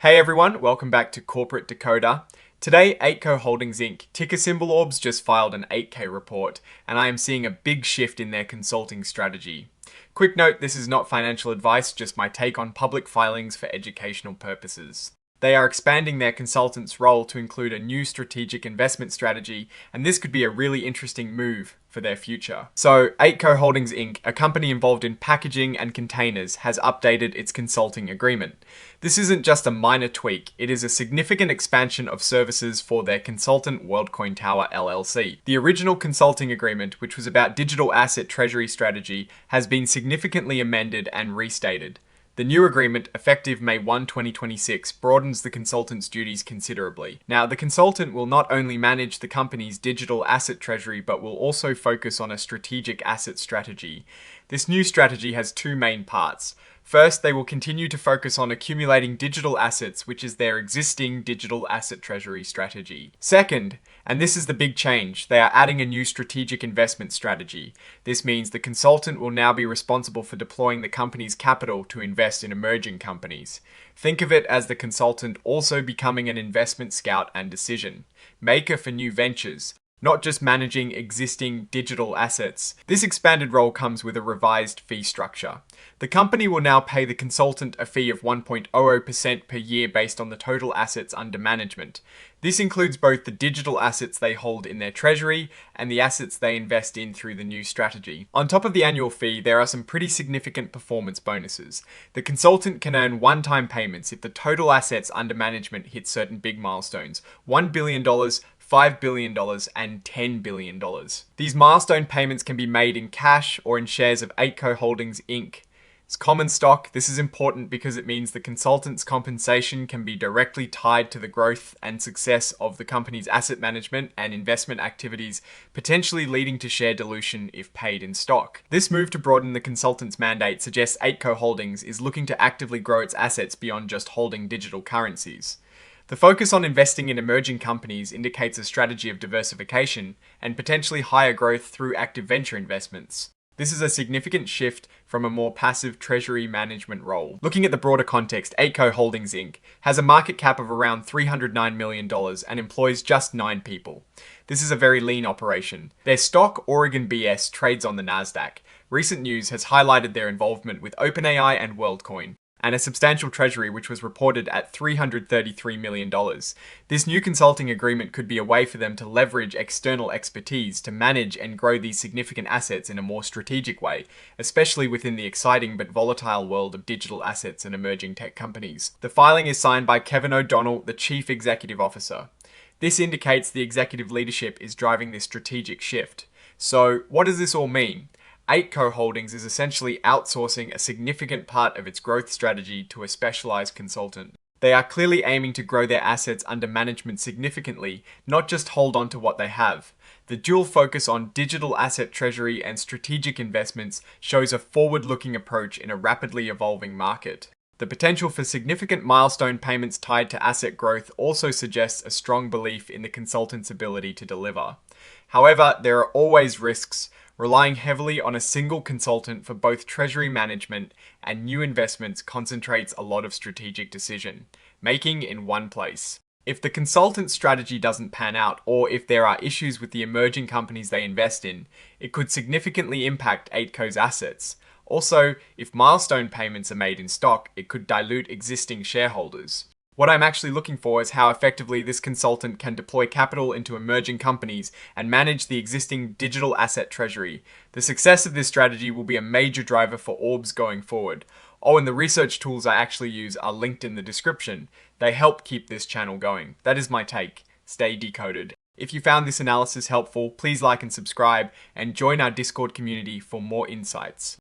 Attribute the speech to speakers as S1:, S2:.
S1: Hey everyone, welcome back to Corporate Decoder. Today, Eightco Holdings Inc, ticker symbol ORBS, just filed an 8K report, and I am seeing a big shift in their consulting strategy. Quick note, this is not financial advice, just my take on public filings for educational purposes. They are expanding their consultants' role to include a new strategic investment strategy, and this could be a really interesting move for their future. So, Eightco Holdings Inc, a company involved in packaging and containers, has updated its consulting agreement. This isn't just a minor tweak, it is a significant expansion of services for their consultant WorldCoin Tower LLC. The original consulting agreement, which was about digital asset treasury strategy, has been significantly amended and restated. The new agreement, effective May 1, 2026, broadens the consultant's duties considerably. Now, the consultant will not only manage the company's digital asset treasury, but will also focus on a strategic asset strategy. This new strategy has two main parts. First, they will continue to focus on accumulating digital assets, which is their existing digital asset treasury strategy. Second, and this is the big change, they are adding a new strategic investment strategy. This means the consultant will now be responsible for deploying the company's capital to invest in emerging companies. Think of it as the consultant also becoming an investment scout and decision maker for new ventures, not just managing existing digital assets. This expanded role comes with a revised fee structure. The company will now pay the consultant a fee of 1.00% per year based on the total assets under management. This includes both the digital assets they hold in their treasury and the assets they invest in through the new strategy. On top of the annual fee, there are some pretty significant performance bonuses. The consultant can earn one-time payments if the total assets under management hit certain big milestones: $1 billion, $5 billion, and $10 billion. These milestone payments can be made in cash or in shares of Eightco Holdings Inc. It's common stock. This is important because it means the consultant's compensation can be directly tied to the growth and success of the company's asset management and investment activities, potentially leading to share dilution if paid in stock. This move to broaden the consultant's mandate suggests Eightco Holdings is looking to actively grow its assets beyond just holding digital currencies. The focus on investing in emerging companies indicates a strategy of diversification and potentially higher growth through active venture investments. This is a significant shift from a more passive treasury management role. Looking at the broader context, Eightco Holdings Inc. has a market cap of around $309 million and employs just 9 people. This is a very lean operation. Their stock, ORBS, trades on the Nasdaq. Recent news has highlighted their involvement with OpenAI and WorldCoin, and a substantial treasury which was reported at $333 million. This new consulting agreement could be a way for them to leverage external expertise to manage and grow these significant assets in a more strategic way, especially within the exciting but volatile world of digital assets and emerging tech companies. The filing is signed by Kevin O'Donnell, the Chief Executive Officer. This indicates the executive leadership is driving this strategic shift. So, what does this all mean? Eightco Holdings is essentially outsourcing a significant part of its growth strategy to a specialized consultant. They are clearly aiming to grow their assets under management significantly, not just hold on to what they have. The dual focus on digital asset treasury and strategic investments shows a forward-looking approach in a rapidly evolving market. The potential for significant milestone payments tied to asset growth also suggests a strong belief in the consultant's ability to deliver. However, there are always risks. Relying heavily on a single consultant for both treasury management and new investments concentrates a lot of strategic decision making in one place. If the consultant's strategy doesn't pan out, or if there are issues with the emerging companies they invest in, it could significantly impact Eightco's assets. Also, if milestone payments are made in stock, it could dilute existing shareholders. What I'm actually looking for is how effectively this consultant can deploy capital into emerging companies and manage the existing digital asset treasury. The success of this strategy will be a major driver for ORBS going forward. Oh, and the research tools I actually use are linked in the description. They help keep this channel going. That is my take. Stay decoded. If you found this analysis helpful, please like and subscribe, and join our Discord community for more insights.